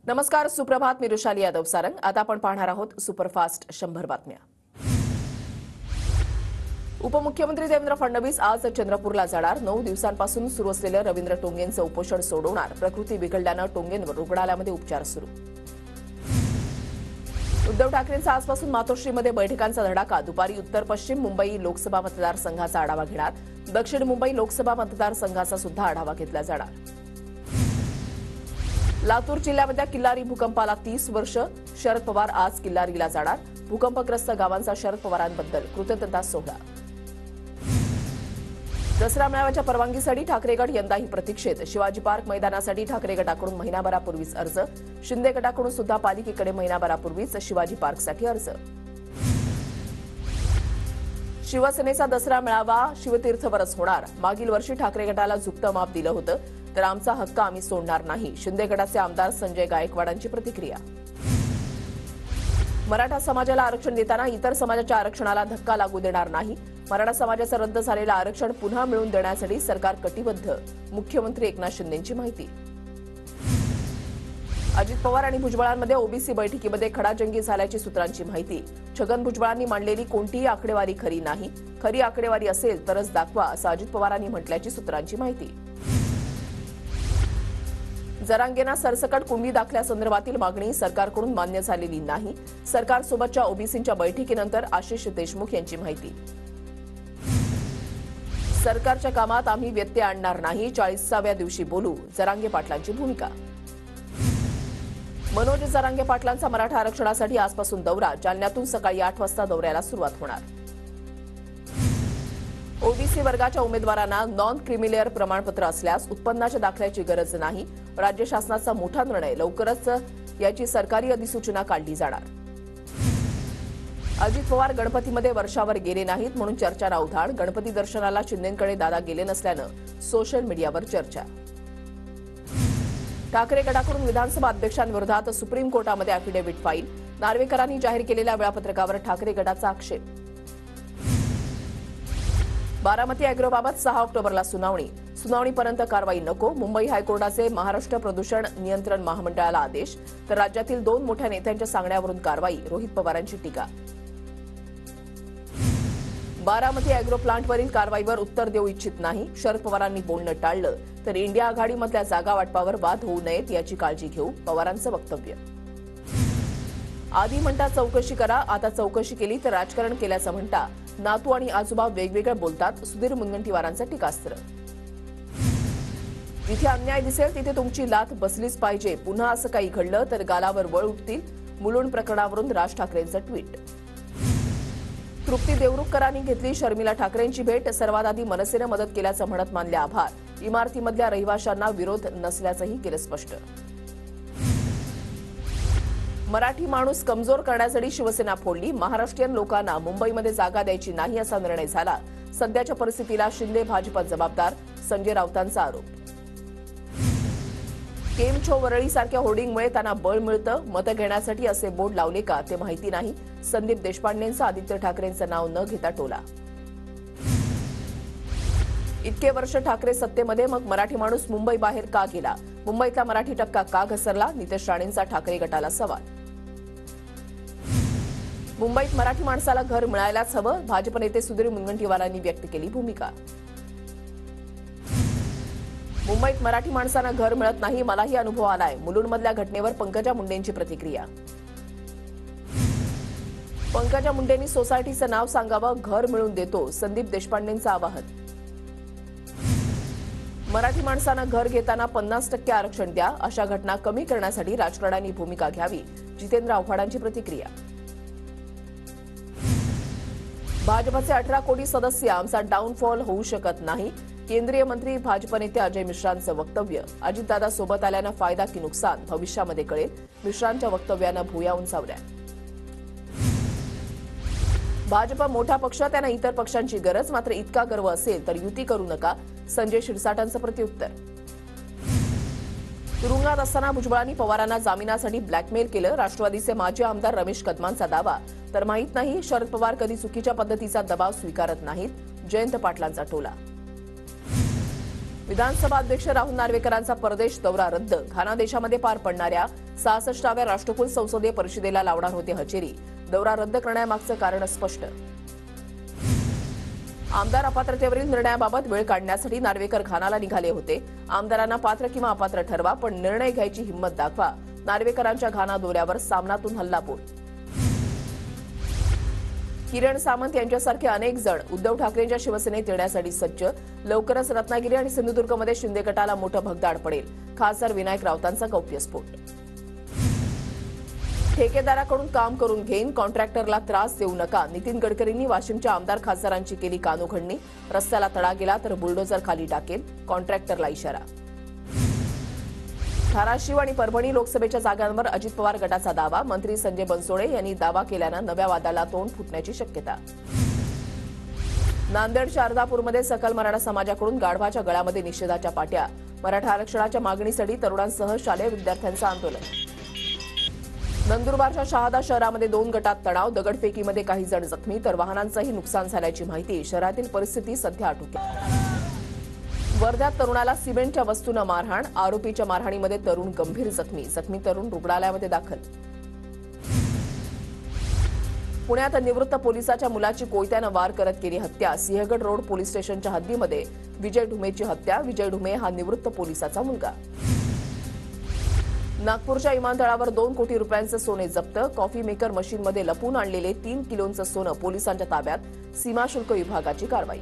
नमस्कार, सुप्रभात. मी रुशाली यादव सारंग. आता आपण पाहणार आहोत सुपरफास्ट 100 बातम्या. उपमुख्यमंत्री देवेंद्र फडणवीस आज चंद्रपूरला जाणार. 9 दिवसांपासून सुरू असलेलं रवींद्र टोंगेंचं उपोषण सोडवणार. प्रकृती बिघडल्यानं टोंगेंवर रुग्णालयामध्ये उपचार सुरू. उद्धव ठाकरेंचा आजपासून मातोश्रीमध्ये बैठकांचा धडाका. दुपारी उत्तर पश्चिम मुंबई लोकसभा मतदारसंघाचा आढावा घेणार. दक्षिण मुंबई लोकसभा मतदारसंघाचा सुद्धा आढावा घेतला जाणार. लातूर जिल्ह्यामधल्या किल्लारी भूकंपाला 30 वर्ष. शरद पवार आज किल्लारीला जाणार. भूकंपग्रस्त गावांचा शरद पवारांबद्दल कृतज्ञता सोहळा. दसरा मेळाव्याच्या परवानगीसाठी ठाकरे गट यंदाही प्रतीक्षेत. शिवाजी पार्क मैदानासाठी ठाकरे गटाकडून महिनाभरापूर्वीच अर्ज. शिंदे गटाकडून सुद्धा पालिकेकडे महिनाभरापूर्वीच शिवाजी पार्कसाठी अर्ज. शिवसेनेचा दसरा मेळावा शिवतीर्थवरच होणार. मागील वर्षी ठाकरे गटाला झुकतं माप दिलं होतं, तर आमचा हक्क आम्ही सोडणार नाही. शिंदे गटाचे आमदार संजय गायकवाडांची प्रतिक्रिया. मराठा समाजाला आरक्षण देताना इतर समाजाच्या आरक्षणाला धक्का लागू देणार नाही. मराठा समाजाचं रद्द झालेलं आरक्षण पुन्हा मिळवून देण्यासाठी सरकार कटिबद्ध. मुख्यमंत्री एकनाथ शिंदेंची माहिती. अजित पवार आणि भुजबळांमध्ये ओबीसी बैठकीमध्ये खडाजंगी झाल्याची सूत्रांची माहिती. छगन भुजबळांनी मांडलेली कोणतीही आकडेवारी खरी नाही. खरी आकडेवारी असेल तरच दाखवा, असं अजित पवारांनी म्हटल्याची सूत्रांची माहिती. जरांगेंना सरसकट कुणबी दाखल्यासंदर्भातील मागणी सरकारकडून मान्य झालेली नाही. सरकारसोबतच्या ओबीसींच्या बैठकीनंतर आशिष देशमुख यांची माहिती. सरकारच्या कामात आम्ही व्यत्यय आणणार नाही. 40व्या दिवशी बोलू. जरांगे पाटलांची भूमिका. मनोज जरांगे पाटलांचा मराठा आरक्षणासाठी आजपासून दौरा. जालन्यातून सकाळी 8 वाजता दौऱ्याला सुरुवात होणार. ओबीसी वर्गाच्या उमेदवारांना नॉन क्रिमिलेअर प्रमाणपत्र असल्यास उत्पन्नाच्या दाखल्याची गरज नाही. राज्य शासनाचा मोठा निर्णय. लवकरच याची सरकारी अधिसूचना काढली जाणार. अजित पवार गणपतीमध्ये वर्षावर गेले नाहीत म्हणून चर्चांना उधाण. गणपती दर्शनाला शिंदेंकडे दादा गेले नसल्यानं सोशल मीडियावर चर्चा. ठाकरे गटाकडून विधानसभा अध्यक्षांविरोधात सुप्रीम कोर्टामध्ये अॅफिडेव्हिट फाईल. नार्वेकरांनी जाहीर केलेल्या वेळापत्रकावर ठाकरे गटाचा आक्षेप. बारामती अॅग्रोबाबत 6 ऑक्टोबरला सुनावणी. सुनावणीपर्यंत कारवाई नको. मुंबई हायकोर्टाचे महाराष्ट्र प्रदूषण नियंत्रण महामंडळाला आदेश. तर राज्यातील 2 मोठ्या नेत्यांच्या सांगण्यावरून कारवाई. रोहित पवारांची टीका. बारामती अॅग्रो प्लांटवरील कारवाईवर उत्तर देऊ इच्छित नाही. शरद पवारांनी बोलणं टाळलं तर इंडिया आघाडीमधल्या जागा वाटपावर वाद होऊ नयेत याची काळजी घेऊ. पवारांचं वक्तव्य. आधी म्हणता चौकशी करा, आता चौकशी केली तर राजकारण केल्याचं म्हणता. नातू आणि आजोबा वेगवेगळे बोलतात. सुधीर मुनगंटीवारांचं टीकास्त्र. जिथे अन्याय दिसेल तिथे तुमची लाथ बसलीच पाहिजे. पुन्हा असं काही घडलं तर गालावर वळ उठतील. मुलुंड प्रकरणावरून राज ठाकरेंचं ट्विट. तृप्ती देवरुखकरांनी घेतली शर्मिला ठाकरेंची भेट. सर्वात आधी मनसेनं मदत केल्याचं म्हणत मानले आभार. इमारतीमधल्या रहिवाशांना विरोध नसल्याचंही केलं स्पष्ट. मराठी माणूस कमजोर करण्यासाठी शिवसेना फोडली. महाराष्ट्रीयन लोकांना मुंबईमध्ये जागा द्यायची नाही असा निर्णय झाला. सध्याच्या परिस्थितीला शिंदे भाजप जबाबदार. संजय राऊतांचा आरोप. केम छो वरळीसारख्या होर्डिंगमुळे त्यांना बळ मिळतं. मतं घेण्यासाठी असे बोर्ड लावले का ते माहिती नाही. संदीप देशपांडेंचं आदित्य ठाकरेंचं नाव न घेता टोला. इतके वर्ष ठाकरे सत्तेमध्ये, मग मराठी माणूस मुंबई बाहेर का गेला? मुंबईतला मराठी टक्का का घसरला? नितेश राणेंचा ठाकरे गटाला सवाल. मुंबईत मराठी माणसाला घर मिळायलाच हवं. भाजप नेते सुधीर मुनगंटीवारांनी व्यक्त केली भूमिका. मुंबईत मराठी माणसांना घर मिळत नाही, मलाही अनुभव आलाय. मुलुंडमधल्या घटनेवर पंकजा मुंडेंची प्रतिक्रिया. पंकजा मुंडेंनी सोसायटीचं नाव सांगावं, घर मिळवून देतो. संदीप देशपांडेंचं आवाहन. मराठी माणसांना घर घेताना 50% आरक्षण द्या. अशा घटना कमी करण्यासाठी राजकारण्यांनी भूमिका घ्यावी. जितेंद्र आव्हाडांची प्रतिक्रिया. भाजपचे 18 कोटी सदस्य, आमचा डाऊनफॉल होऊ शकत नाही. केंद्रीय मंत्री भाजप नेते अजय मिश्रांचं वक्तव्य. अजितदादा सोबत आल्यानं फायदा की नुकसान भविष्यामध्ये कळेल. मिश्रांच्या वक्तव्यानं भुया उंचावल्या. भाजप मोठा पक्ष, त्यांना इतर पक्षांची गरज. मात्र इतका गर्व असेल तर युती करू नका. संजय शिरसाटांचं प्रत्युत्तर. तुरुंगात असताना भुजबळांनी पवारांना जामिनासाठी ब्लॅकमेल केलं. राष्ट्रवादीचे माजी आमदार रमेश कदमांचा दावा. तर माहीत नाही, शरद पवार कधी चुकीच्या पद्धतीचा दबाव स्वीकारत नाहीत. जयंत पाटलांचा टोला. विधानसभा अध्यक्ष राहुल नार्वेकरांचा परदेश दौरा रद्द. घाना देशामध्ये पार पडणाऱ्या 66व्या राष्ट्रकुल संसदीय परिषदेला लावणार होते हजेरी. दौरा रद्द करण्यामागचं कारण स्पष्ट. आमदार अपात्रतेवरील निर्णयाबाबत वेळ काढण्यासाठी नार्वेकर घानाला निघाले होते. आमदारांना पात्र किंवा अपात्र ठरवा, पण निर्णय घ्यायची हिंमत दाखवा. नार्वेकरांच्या घाना दौऱ्यावर सामनातून हल्लाबोल. किरण सामंत यांच्यासारखे अनेक जण उद्धव ठाकरेंच्या शिवसेनेत येण्यासाठी सज्ज. लवकरच रत्नागिरी आणि सिंधुदुर्गमध्ये शिंदे गटाला मोठं भगदाड पडेल. खासदार विनायक राऊतांचा गौप्यस्फोट. ठेकेदाराकडून काम करून घेईन, कॉन्ट्रॅक्टरला त्रास देऊ नका. नितीन गडकरींनी वाशिमच्या आमदार खासदारांची केली कानोखडणी. रस्त्याला तडा गेला तर बुलडोझर खाली टाकेल, कॉन्ट्रॅक्टरला इशारा. धाराशिव आणि परभणी लोकसभेच्या जागांवर अजित पवार गटाचा दावा. मंत्री संजय बनसोडे यांनी दावा केल्यानं नव्या वादाला तोंड फुटण्याची शक्यता. नांदेडच्या अर्धापूरमध्ये सकल मराठा समाजाकडून गाढवाच्या गळ्यामध्ये निषेधाच्या पाट्या. मराठा आरक्षणाच्या मागणीसाठी तरुणांसह शालेय विद्यार्थ्यांचं आंदोलन. नंदुरबारच्या शहादा शहरामध्ये 2 गटात तणाव. दगडफेकीमध्ये काही जण जखमी तर वाहनांचंही नुकसान झाल्याची माहिती. शहरातील परिस्थिती सध्या आटोक्यात. वर्ध्यात तरुणाला सिमेंटच्या वस्तूनं मारहाण. आरोपीच्या मारहाणीमध्ये तरुण गंभीर जखमी. जखमी तरुण रुग्णालयामध्ये दाखल. पुण्यात निवृत्त पोलिसाच्या मुलाची कोयत्यानं वार करत केली हत्या. सिंहगड रोड पोलीस स्टेशनच्या हद्दीमध्ये विजय ढुमेची हत्या. विजय ढुमे हा निवृत्त पोलिसाचा मुलगा. नागपूरच्या विमानतळावर 2 कोटी रुपयांचं सोने जप्त. कॉफी मेकर मशीनमध्ये लपून आणलेले 3 किलोचं सोनं पोलिसांच्या ताब्यात. सीमाशुल्क विभागाची कारवाई.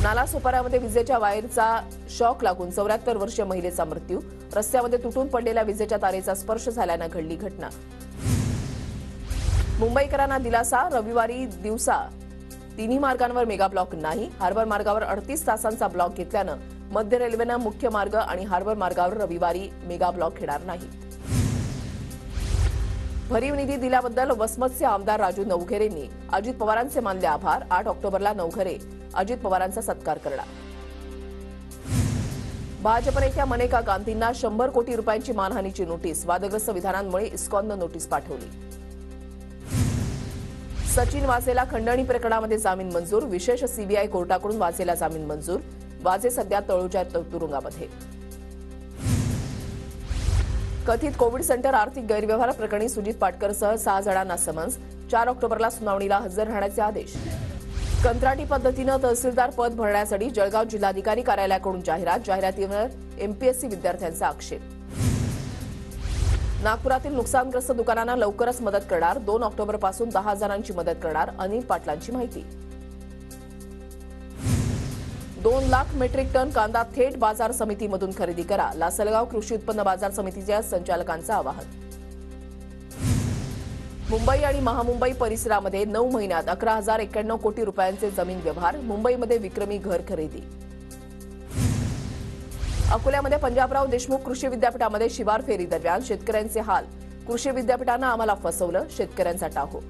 नालासोपाऱ्यामध्ये विजेच्या वायरचा शॉक लागून 74 वर्षीय महिलेचा मृत्यू. रस्त्यामध्ये तुटून पडलेल्या विजेच्या तारेचा स्पर्श झाल्यानं घडली घटना. मुंबईकरांना दिलासा. रविवारी दिवसा तिन्ही मार्गांवर मेगा ब्लॉक नाही. हार्बर मार्गावर 38 तासांचा ब्लॉक घेतल्यानं मध्य रेल्वेनं मुख्य मार्ग आणि हार्बर मार्गावर रविवारी मेगा ब्लॉक घेणार नाही. भरीव निधी दिल्याबद्दल वसमतचे आमदार राजू नवघरेंनी अजित पवारांचे मानले आभार. 8 ऑक्टोबरला नवघरे अजित पवारांचा सत्कार करणार. भाजप नेत्या मनेका गांधींना 100 कोटी रुपयांची मानहानीची नोटीस. वादग्रस्त विधानांमुळे इस्कॉननं नोटीस पाठवली. सचिन वाझेला खंडणी प्रकरणामध्ये जामीन मंजूर. विशेष सीबीआय कोर्टाकडून वाझेला जामीन मंजूर. वाझे सध्या तळोजा तुरुंगामध्ये. कथित कोविड सेंटर आर्थिक गैरव्यवहार प्रकरणी सुजित पाटकरसह 6 जणांना समन्स. 4 ऑक्टोबरला सुनावणीला हजर राहण्याचे आदेश. कंत्राटी पद्धतीनं तहसीलदार पद भरण्यासाठी जळगाव जिल्हाधिकारी कार्यालयाकडून जाहिरात. जाहिरातीवर एमपीएससी विद्यार्थ्यांचा आक्षेप. नागपुरातील नुकसानग्रस्त दुकानांना लवकरच मदत करणार. 2 ऑक्टोबरपासून 10,000ची मदत करणार. अनिल पाटलांची माहिती. 2 लाख मेट्रिक टन कांदा थेट बाजार समितीमधून खरेदी करा. लासलगाव कृषी उत्पन्न बाजार समितीच्या संचालकांचं आवाहन. मुंबई आणि महामुंबई परिसरामध्ये 9 महिन्यात 11,091 कोटी रुपयांचे जमीन व्यवहार. मुंबईमध्ये विक्रमी घर खरेदी. अकोल्यामध्ये पंजाबराव देशमुख कृषी विद्यापीठामध्ये शिवार फेरी दरम्यान शेतकऱ्यांचे हाल. कृषी विद्यापीठानं आम्हाला फसवलं, शेतकऱ्यांचा टाहो.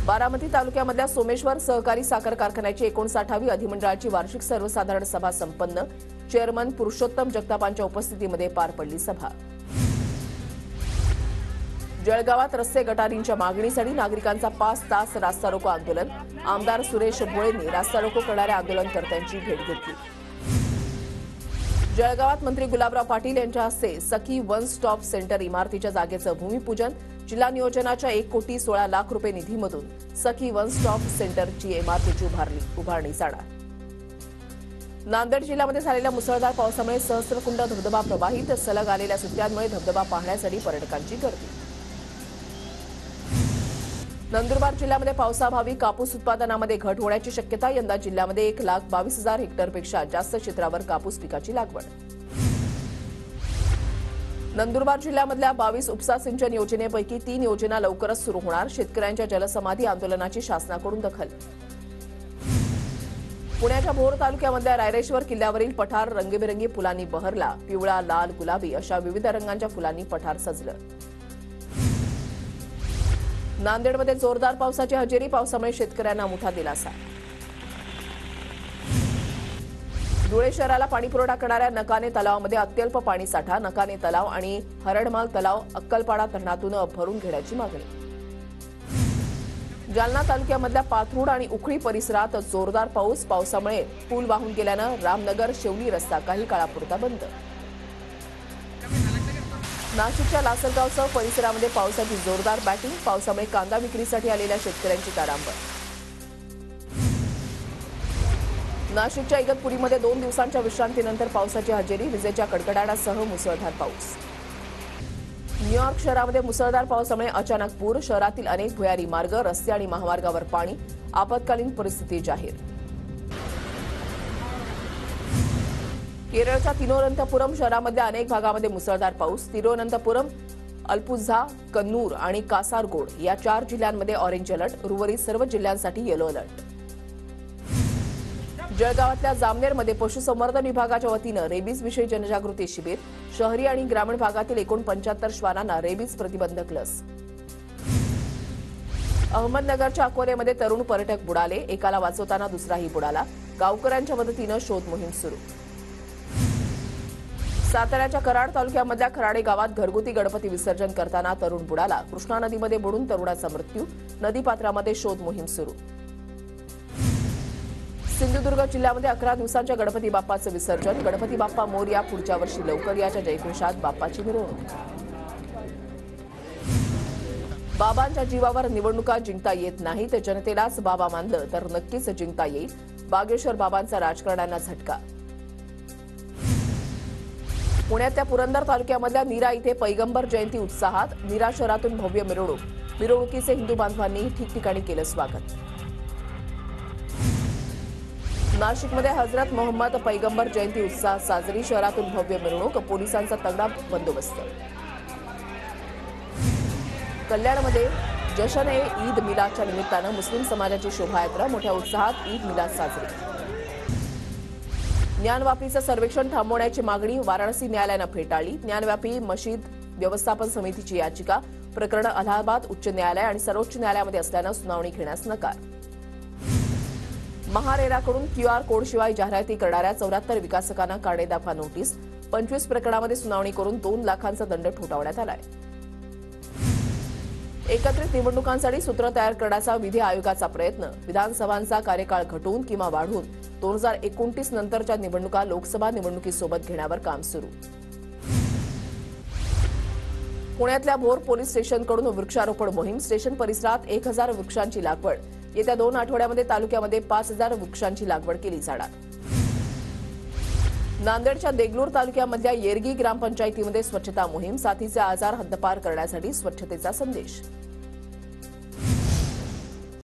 बारामती तालुक्यामधल्या सोमेश्वर सहकारी साखर कारखान्याची 59वी अधिमंडळाची वार्षिक सर्वसाधारण सभा संपन्न. चेअरमन पुरुषोत्तम जगतापांच्या उपस्थितीमध्ये पार पडली सभा. जळगावात रस्ते गटारींच्या मागणीसाठी नागरिकांचा 5 तास रास्ता रोको आंदोलन. आमदार सुरेश भोळेंनी रास्ता रोको करणाऱ्या आंदोलनकर्त्यांची भेट घेतली. जळगावात मंत्री गुलाबराव पाटील यांच्या हस्ते सखी वन स्टॉप सेंटर इमारतीच्या जागेचं भूमिपूजन. जिल्हा नियोजनाच्या 1,16,00,000 रुपये निधीमधून सखी वन स्टॉप सेंटरची इमारतीची उभारणी जाणार. नांदेड जिल्ह्यामध्ये झालेल्या मुसळधार पावसामुळे सहस्त्रकुंड धबधबा प्रवाहित. सलग आलेल्या सुट्ट्यांमुळे धबधबा पाहण्यासाठी पर्यटकांची गर्दी. नंदुरबार जिल्ह्यामध्ये पावसाअभावी कापूस उत्पादनामध्ये घट होण्याची शक्यता. यंदा जिल्ह्यामध्ये 1,22,000 हेक्टरपेक्षा जास्त क्षेत्रावर कापूस पिकाची लागवड. नंदुरबार जिल्ह्यामधल्या 22 उपसा सिंचन योजनेपैकी 3 योजना लवकरच सुरू होणार. शेतकऱ्यांच्या जलसमाधी आंदोलनाची शासनाकडून दखल. पुण्याच्या भोर तालुक्यामधल्या रायरेश्वर किल्ल्यावरील पठार रंगीबेरंगी फुलांनी बहरला. पिवळा, लाल, गुलाबी अशा विविध रंगांच्या फुलांनी पठार सजलं. नांदेडमध्ये जोरदार पावसाची हजेरी. पावसामुळे शेतकऱ्यांना मोठा दिलासा. धुळे शहराला पाणीपुरवठा करणाऱ्या नकाने तलावामध्ये अत्यल्प पाणीसाठा. नकाने तलाव आणि हरडमाल तलाव अक्कलपाडा धरणातून भरून घेण्याची मागणी. जालना तालुक्यामधल्या पाथरूड आणि उखळी परिसरात जोरदार पावसामुळे पूल वाहून गेल्यानं रामनगर शेवली रस्ता काही काळापुरता बंद. नाशिकच्या लासलगावसह परिसरामध्ये पावसाची जोरदार बॅटिंग. पावसामुळे कांदा विक्रीसाठी आलेल्या शेतकऱ्यांची तारांबळ. नाशिकच्या इगतपुरीमध्ये 2 दिवसांच्या विश्रांतीनंतर पावसाची हजेरी. विजेच्या कडकडाटासह मुसळधार पाऊस. न्यूयॉर्क शहरामध्ये मुसळधार पावसामुळे अचानक पूर. शहरातील अनेक भुयारी मार्ग, रस्ते आणि महामार्गावर पाणी. आपत्कालीन परिस्थिती जाहीर. केरळच्या तिरुवनंतपुरम शहरामधल्या अनेक भागामध्ये मुसळधार पाऊस. तिरुवनंतपुरम, अल्पुझा, कन्नूर आणि कासारगोड या 4 जिल्ह्यांमध्ये ऑरेंज अलर्ट. उर्वरित सर्व जिल्ह्यांसाठी येलो अलर्ट. जळगावातल्या जामनेरमध्ये पशुसंवर्धन विभागाच्या वतीनं रेबीजविषयी जनजागृती शिबिर. शहरी आणि ग्रामीण भागातील एकूण 75 श्वानांना रेबीज प्रतिबंधक लस. अहमदनगरच्या अकोलेमध्ये तरुण पर्यटक बुडाले. एकाला वाचवताना दुसराही बुडाला. गावकऱ्यांच्या मदतीनं शोध मोहीम सुरू. साताऱ्याच्या कराड तालुक्यामधल्या खराडे गावात घरगुती गणपती विसर्जन करताना तरुण बुडाला. कृष्णा नदीमध्ये बुडून तरुणाचा मृत्यू. नदीपात्रामध्ये शोध मोहीम सुरू. सिंधुदुर्ग जिल्ह्यामध्ये 11 दिवसांच्या गणपती बाप्पाचं विसर्जन. गणपती बाप्पा मोरया, पुढच्या वर्षी लवकर याच्या जयघोषात बाप्पाची मिरवणूक. बाबांच्या जीवावर निवडणुका जिंकता येत नाही. तर जनतेलाच बाबा मानलं तर नक्कीच जिंकता येईल. बागेश्वर बाबांचा राजकारण्यांना झटका. पुण्यातल्या पुरंदर तालुक्यामधल्या नीरा इथे पैगंबर जयंती उत्साहात. नीरा शहरातून भव्य मिरवणूक. मिरवणुकीचे हिंदू बांधवांनी ठिकठिकाणी केलं स्वागत. नाशिकमध्ये हजरत मोहम्मद पैगंबर जयंती उत्साहात साजरी. शहरातून भव्य मिरवणूक. पोलिसांचा तगडा बंदोबस्त. कल्याणमध्ये जशन ए ईद मिलादच्या निमित्तानं मुस्लिम समाजाची शोभायात्रा. मोठ्या उत्साहात ईद मिलाद साजरी. ज्ञानवापीचं सर्वेक्षण थांबवण्याची मागणी वाराणसी न्यायालयानं फेटाळली. ज्ञानव्यापी मशीद व्यवस्थापन समितीची याचिका. प्रकरण अलाहाबाद उच्च न्यायालय आणि सर्वोच्च न्यायालयामध्ये असल्यानं सुनावणी घेण्यास नकार. महारेराकडून QR कोडशिवाय जाहिराती करणाऱ्या 74 विकासकांना कारणे दाखवा नोटीस. 25 प्रकरणामध्ये सुनावणी करून 2 लाखांचा दंड ठोठावण्यात आलाय. एकत्रित निवडणुकांसाठी सूत्र तयार करण्याचा विधी आयोगाचा प्रयत्न. विधानसभांचा कार्यकाळ घटवून किंवा वाढवून 2029 नंतरच्या निवडणुका लोकसभा निवडणुकीसोबत घेण्यावर काम सुरू. पुण्यातल्या भोर पोलीस स्टेशनकडून वृक्षारोपण मोहीम. स्टेशन परिसरात 1000 वृक्षांची लागवड. येत्या 2 आठवड्यामध्ये तालुक्यामध्ये 5000 वृक्षांची लागवड केली जाणार. नांदेडच्या देगलूर तालुक्यामधल्या येरगी ग्रामपंचायतीमध्ये स्वच्छता मोहीम. साथीचे आजार हद्दपार करण्यासाठी स्वच्छतेचा संदेश.